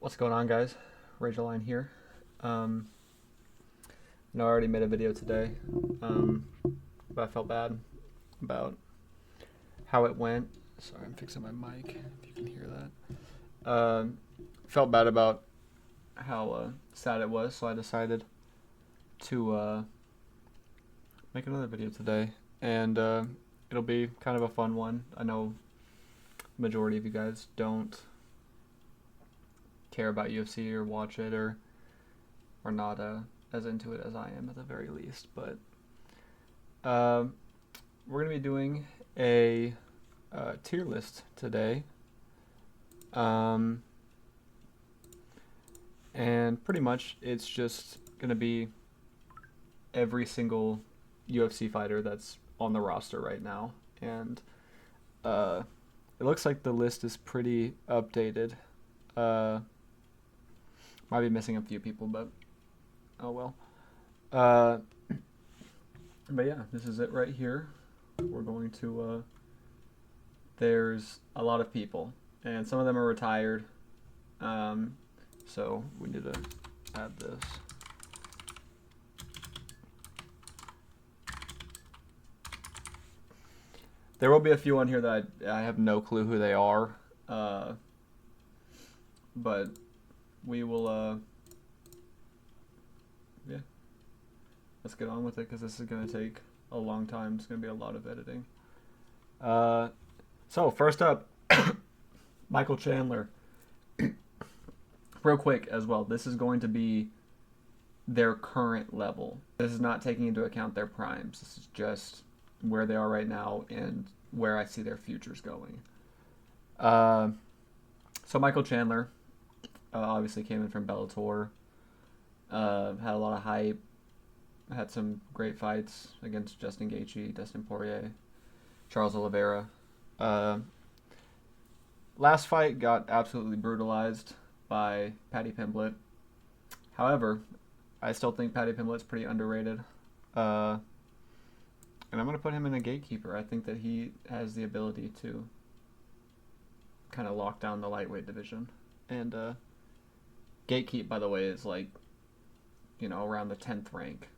What's going on, guys? Line here. I know I already made a video today, um, but I felt bad about how it went. Sorry, I'm fixing my mic, if you can hear that. Felt bad about how sad it was, so I decided to make another video today. And it'll be kind of a fun one. I know the majority of you guys don't care about UFC or watch it or not as into it as I am at the very least. But we're gonna be doing a tier list today, and pretty much it's just gonna be every single UFC fighter that's on the roster right now, and it looks like the list is pretty updated. Might be missing a few people, but oh well. But yeah, this is it right here. We're going to. There's a lot of people, and some of them are retired. So we need to add this. There will be a few on here that I have no clue who they are, but we will. Yeah, let's get on with it because this is going to take a long time. It's going to be a lot of editing. So first up, Michael Chandler. Real quick as well, this is going to be their current level. This is not taking into account their primes. This is just where they are right now and where I see their futures going. So Michael Chandler obviously came in from Bellator. Had a lot of hype. Had some great fights against Justin Gaethje, Dustin Poirier, Charles Oliveira. Last fight got absolutely brutalized by Paddy Pimblett. However, I still think Paddy Pimblett's pretty underrated. And I'm going to put him in a gatekeeper. I think that he has the ability to kind of lock down the lightweight division. And gatekeep, by the way, is like, around the 10th rank.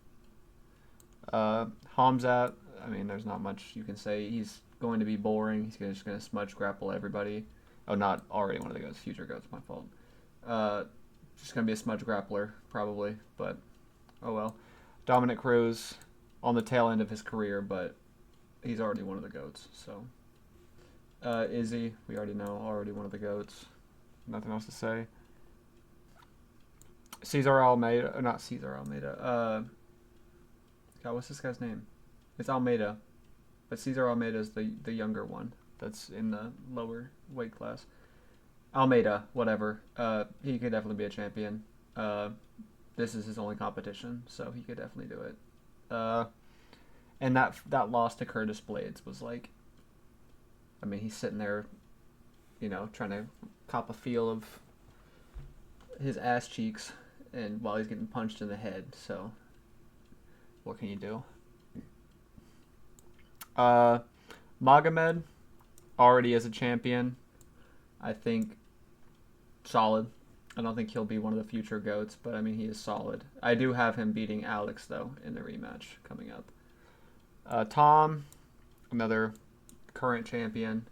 Hamzat, I mean, there's not much you can say. He's going to be boring. He's just going to smudge grapple everybody. Oh, not already one of the goats. Future goats, my fault. Just going to be a smudge grappler, probably. But, oh well. Dominic Cruz, on the tail end of his career, but he's already one of the goats. So, Izzy, we already know, already one of the goats. Nothing else to say. Cesar Almeida, not Cesar Almeida. God, what's this guy's name? It's Almeida, but Cesar Almeida is the younger one that's in the lower weight class. Almeida, whatever. He could definitely be a champion. This is his only competition, so he could definitely do it. And that loss to Curtis Blades was like, I mean, he's sitting there, trying to cop a feel of his ass cheeks, and while he's getting punched in the head. So, what can you do? Magomed already is a champion. I think solid. I don't think he'll be one of the future GOATs, but I mean, he is solid. I do have him beating Alex, though, in the rematch coming up. Tom, another current champion,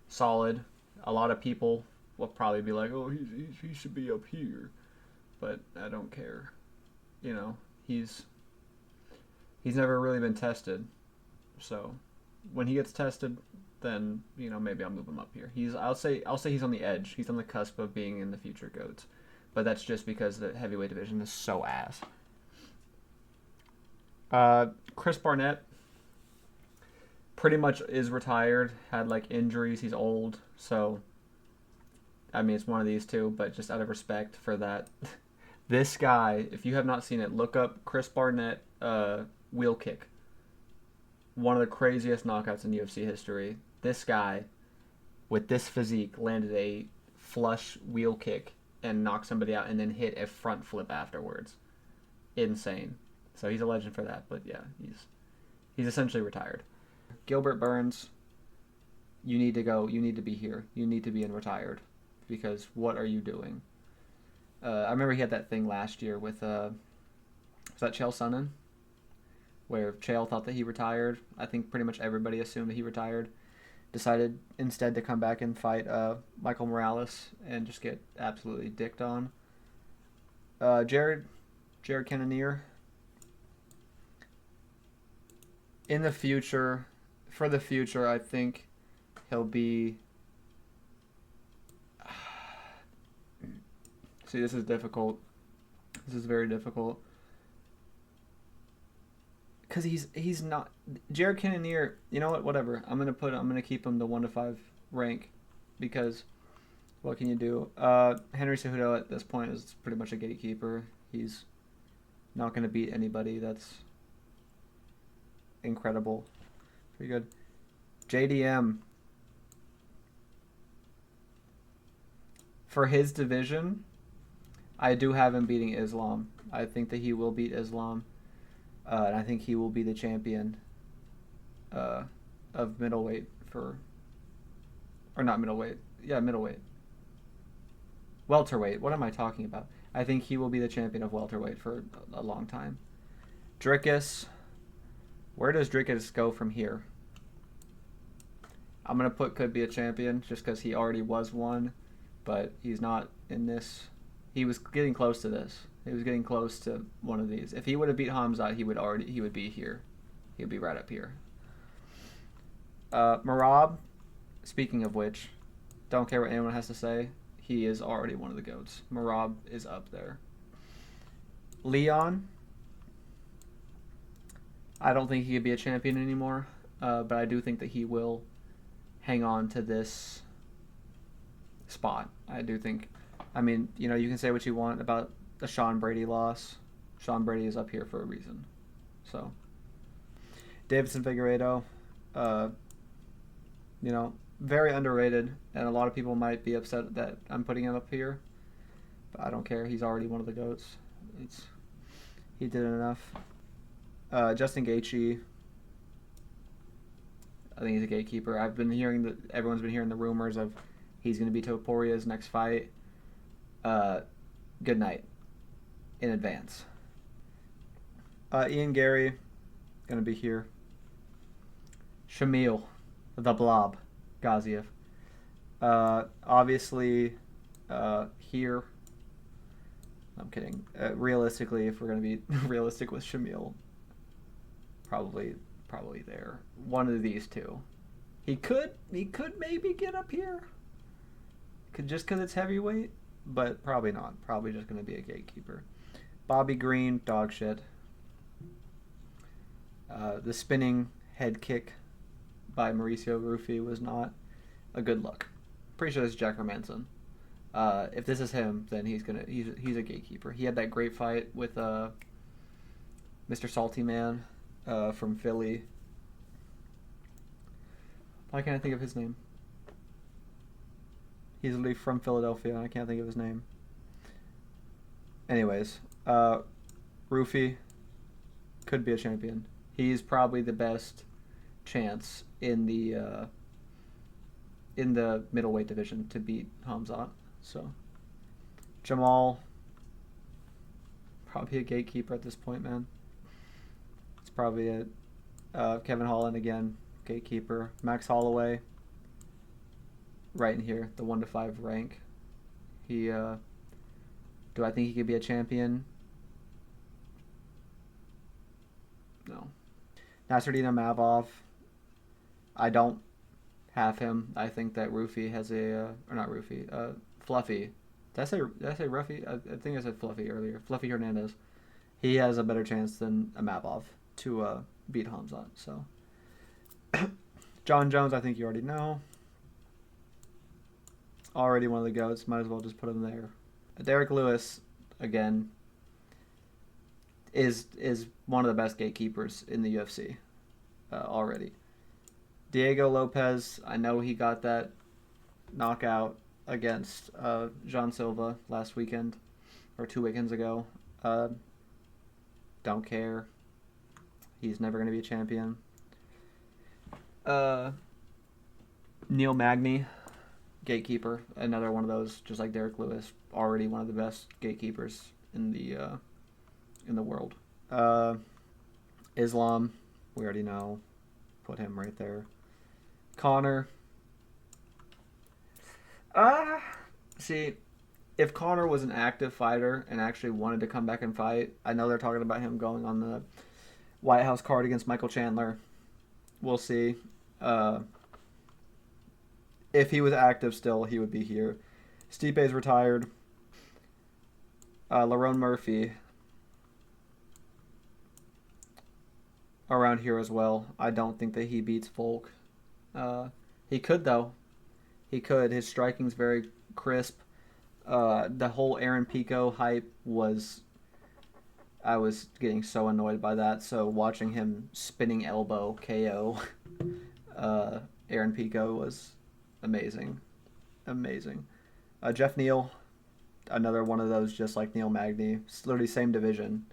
solid. A lot of people will probably be like, oh, he should be up here, but I don't care. He's never really been tested, so when he gets tested, then maybe I'll move him up here. I'll say he's on the edge. He's on the cusp of being in the future GOATs, but that's just because the heavyweight division is so ass. Chris Barnett pretty much is retired. Had like injuries. He's old, so I mean it's one of these two. But just out of respect for that, this guy, if you have not seen it, look up Chris Barnett wheel kick. One of the craziest knockouts in UFC history. This guy, with this physique, landed a flush wheel kick and knocked somebody out and then hit a front flip afterwards. Insane. So he's a legend for that, but yeah, he's essentially retired. Gilbert Burns, you need to go. You need to be here. You need to be in retired, because what are you doing? I remember he had that thing last year with was that Chael Sonnen, where Chael thought that he retired. I think pretty much everybody assumed that he retired. Decided instead to come back and fight Michael Morales and just get absolutely dicked on. Jared Cannonier. In the future, for the future, I think he'll be. See, this is difficult. This is very difficult. Because he's not Jared Cannonier. You know what? Whatever. I'm gonna keep him the 1 to 5 rank, because what can you do? Henry Cejudo at this point is pretty much a gatekeeper. He's not gonna beat anybody. That's incredible. Pretty good. JDM. For his division, I do have him beating Islam. I think that he will beat Islam. And I think he will be the champion of middleweight or not middleweight. Yeah, middleweight. Welterweight. What am I talking about? I think he will be the champion of welterweight for a long time. Dricus. Where does Dricus go from here? I'm going to put could be a champion just because he already was one, but he's not in this. He was getting close to this. He was getting close to one of these. If he would have beat Hamzat, he would be here. He would be right up here. Marab, speaking of which, don't care what anyone has to say. He is already one of the GOATs. Marab is up there. Leon, I don't think he could be a champion anymore, but I do think that he will hang on to this spot. I do think, I mean, you know, you can say what you want about the Sean Brady loss. Sean Brady is up here for a reason. So, Davidson Figueiredo, you know, very underrated, and a lot of people might be upset that I'm putting him up here, but I don't care. He's already one of the GOATs. He did enough. Justin Gaethje, I think he's a gatekeeper. I've been hearing that everyone's been hearing the rumors of he's going to be Toporia's next fight. Good night in advance. Ian Gary, going to be here. Shamil, the Blob, Gaziev. Obviously, here. I'm kidding. Realistically, if we're going to be realistic with Shamil, probably there. One of these two. He could maybe get up here. Just because it's heavyweight, but probably not. Probably just going to be a gatekeeper. Bobby Green, dog shit. The spinning head kick by Mauricio Rufy was not a good look. Pretty sure this is Jack Hermanson. If this is him, then he's a gatekeeper. He had that great fight with Mr. Salty Man from Philly. Why can't I think of his name? He's literally from Philadelphia, and I can't think of his name. Anyways, Rufy could be a champion. He's probably the best chance in the middleweight division to beat Hamzat. So, Jamal, probably a gatekeeper at this point, man. It's probably it. Kevin Holland again, gatekeeper. Max Holloway, right in here, the 1 to 5 rank. He, do I think he could be a champion? No. Nasruddin Mavov, I don't have him. I think that Rufy has or not Rufy, Fluffy. Did I say Ruffy? I think I said Fluffy earlier. Fluffy Hernandez. He has a better chance than Mavov to beat Hamzat. So, John Jones, I think you already know. Already one of the GOATs. Might as well just put him there. Derek Lewis, again, is one of the best gatekeepers in the UFC already. Diego Lopez, I know he got that knockout against Jean Silva last weekend or 2 weekends ago. Don't care. He's never going to be a champion. Neil Magny, gatekeeper. Another one of those, just like Derek Lewis, already one of the best gatekeepers in the world. Islam, we already know. Put him right there. Connor. See, if Connor was an active fighter and actually wanted to come back and fight, I know they're talking about him going on the White House card against Michael Chandler. We'll see. If he was active still, he would be here. Stipe's retired. Lerone Murphy around here as well. I don't think that he beats Volk. He could, though. He could. His striking's very crisp. The whole Aaron Pico hype was... I was getting so annoyed by that. So watching him spinning elbow KO Aaron Pico was amazing. Amazing. Jeff Neal, another one of those just like Neil Magny. It's literally same division.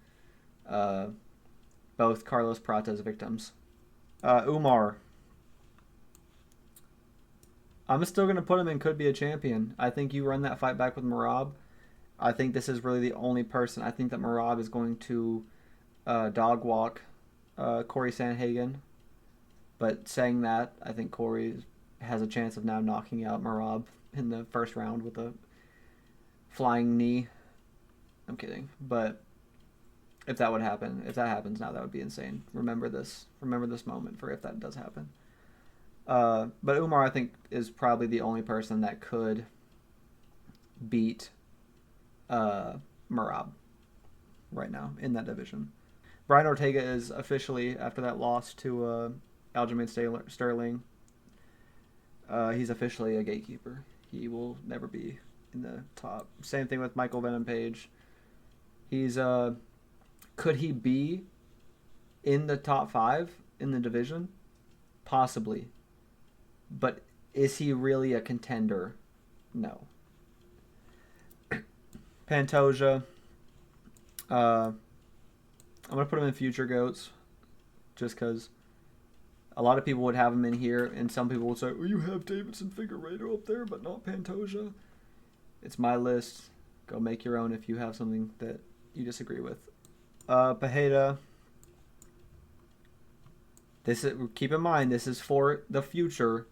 Both Carlos Pratas victims. Umar. I'm still going to put him in could be a champion. I think you run that fight back with Merab. I think this is really the only person. I think that Merab is going to dog walk Corey Sandhagen. But saying that, I think Corey has a chance of now knocking out Merab in the first round with a flying knee. I'm kidding. But if that would happen, if that happens now, that would be insane. Remember this moment for if that does happen. But Umar, I think, is probably the only person that could beat Merab right now in that division. Brian Ortega is officially, after that loss to Aljamain Sterling, he's officially a gatekeeper. He will never be in the top. Same thing with Michael Venom Page. He's could he be in the top 5 in the division? Possibly. But is he really a contender? No. Pantoja. I'm going to put him in future GOATs just because a lot of people would have him in here, and some people would say, oh, you have Davidson Figueiredo up there, but not Pantoja. It's my list. Go make your own if you have something that you disagree with. Pajeda. Keep in mind, this is for the future.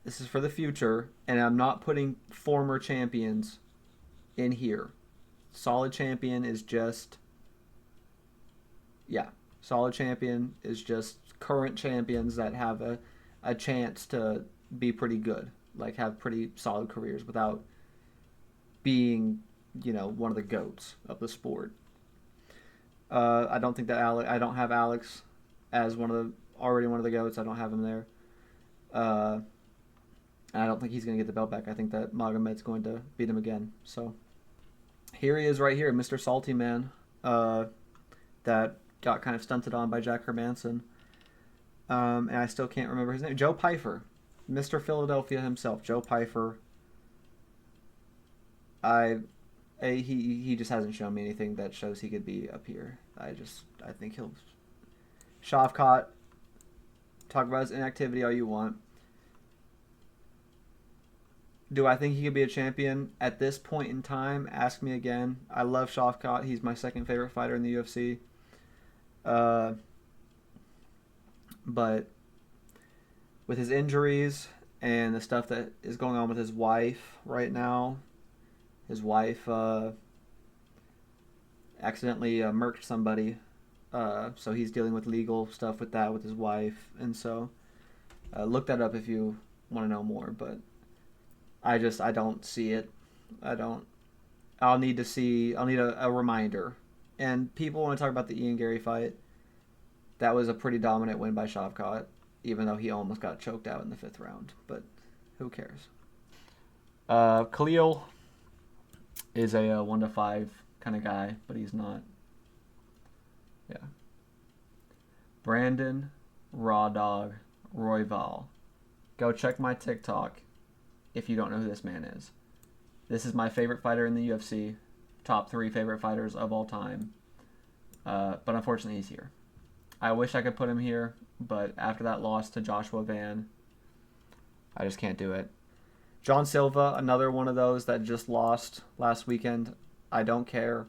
This is for the future, and I'm not putting former champions in here. Solid champion is just... Yeah. Solid champion is just current champions that have a chance to be pretty good. Like, have pretty solid careers without being, one of the GOATs of the sport. I don't think that I don't have Alex as already one of the GOATs. I don't have him there. And I don't think he's going to get the belt back. I think that Magomed's going to beat him again. So here he is right here, Mr. Salty Man, that got kind of stunted on by Jack Hermanson. And I still can't remember his name. Joe Pyfer. Mr. Philadelphia himself, Joe Pyfer. He just hasn't shown me anything that shows he could be up here. I think he'll... Shavkat, talk about his inactivity all you want. Do I think he could be a champion at this point in time? Ask me again. I love Shavkat. He's my second favorite fighter in the UFC. But with his injuries and the stuff that is going on with his wife right now, his wife accidentally murked somebody. So he's dealing with legal stuff with that with his wife. And so look that up if you want to know more. But I don't see it. I'll need a reminder. And people want to talk about the Ian Gary fight. That was a pretty dominant win by Shavkat, even though he almost got choked out in the 5th round. But who cares? Khalil is a 1-5 kind of guy, but he's not. Yeah. Brandon Raw Dog Royval. Go check my TikTok if you don't know who this man is. This is my favorite fighter in the UFC. Top 3 favorite fighters of all time. But unfortunately, he's here. I wish I could put him here, but after that loss to Joshua Van, I just can't do it. John Silva, another one of those that just lost last weekend. I don't care.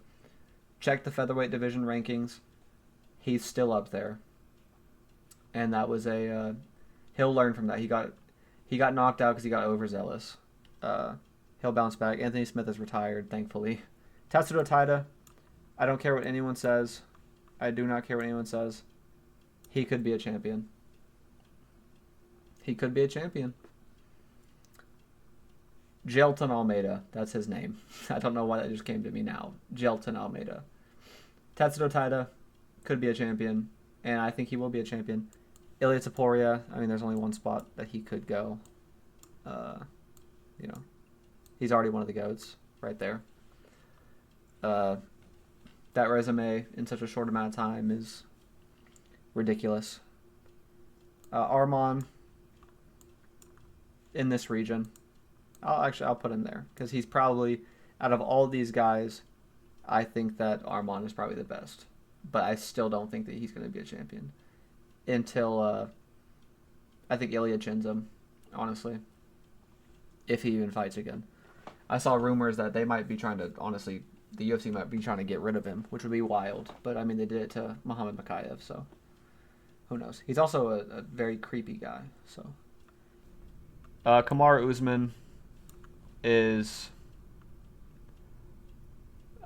Check the featherweight division rankings. He's still up there. And that was a he'll learn from that. He got knocked out because he got overzealous. He'll bounce back. Anthony Smith is retired, thankfully. Tatsudo Taira, I don't care what anyone says. I do not care what anyone says. He could be a champion. He could be a champion. Jelton Almeida, that's his name. I don't know why that just came to me now. Jelton Almeida. Tatsudo Taira could be a champion, and I think he will be a champion. Ilya Taporia, I mean, there's only one spot that he could go. You know, he's already one of the GOATs right there. That resume in such a short amount of time is ridiculous. Arman in this region, I'll put him there because he's probably, out of all these guys, I think that Arman is probably the best. But I still don't think that he's going to be a champion until I think Ilya chins him, honestly, if he even fights again. I saw rumors that they might be trying to, honestly, the UFC might be trying to get rid of him, which would be wild. But, I mean, they did it to Muhammad Makayev, so who knows? He's also a very creepy guy, so. Kamaru Usman is,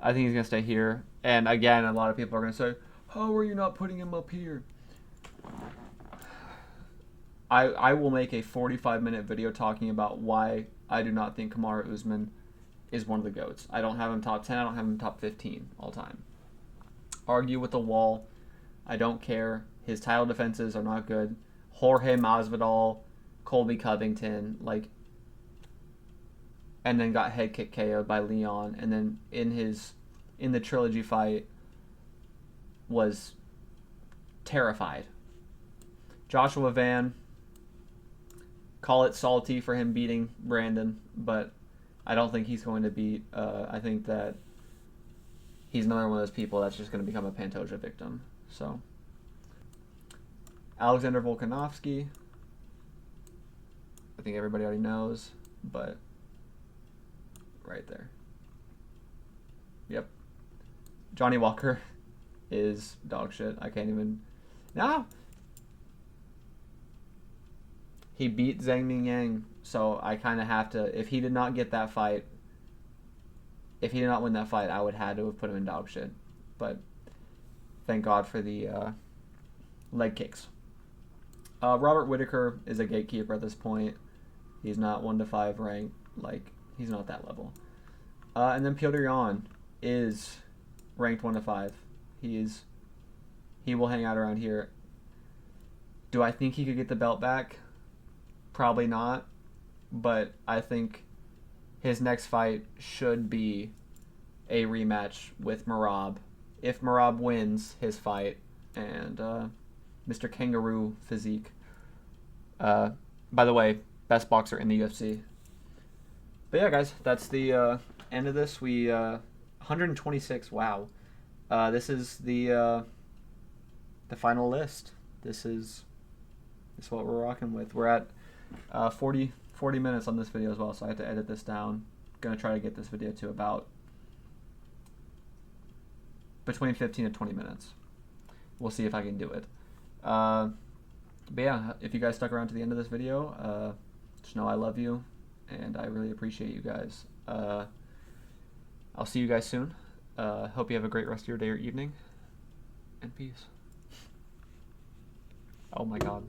I think he's going to stay here. And, again, a lot of people are going to say, how are you not putting him up here? I will make a 45-minute video talking about why I do not think Kamaru Usman is one of the GOATs. I don't have him top 10. I don't have him top 15 all time. Argue with the wall. I don't care. His title defenses are not good. Jorge Masvidal, Colby Covington, and then got head kick KO'd by Leon, and then in the trilogy fight was terrified. Joshua Van, call it salty for him beating Brandon, but I don't think he's going to beat. I think that he's another one of those people that's just going to become a Pantoja victim. So, Alexander Volkanovski, I think everybody already knows, but right there. Yep. Johnny Walker is dog shit. I can't even. No! He beat Zhang Ming Yang, so I kind of have to. If he did not get that fight, if he did not win that fight, I would have to have put him in dog shit. But thank God for the leg kicks. Robert Whittaker is a gatekeeper at this point. He's not 1 to 5 ranked. He's not that level. And then Petr Yan is ranked 1 to 5. He will hang out around here. Do I think he could get the belt back? Probably not, but I think his next fight should be a rematch with Merab. If Merab wins his fight, and Mr. Kangaroo physique. By the way, best boxer in the UFC. But yeah, guys, that's the end of this. 126. Wow. This is the final list. This is what we're rocking with. We're at 40 minutes on this video as well, so I have to edit this down. Gonna try to get this video to about between 15 and 20 minutes. We'll see if I can do it. But yeah, if you guys stuck around to the end of this video, just know I love you, and I really appreciate you guys. I'll see you guys soon. Hope you have a great rest of your day or evening, and peace. Oh my God.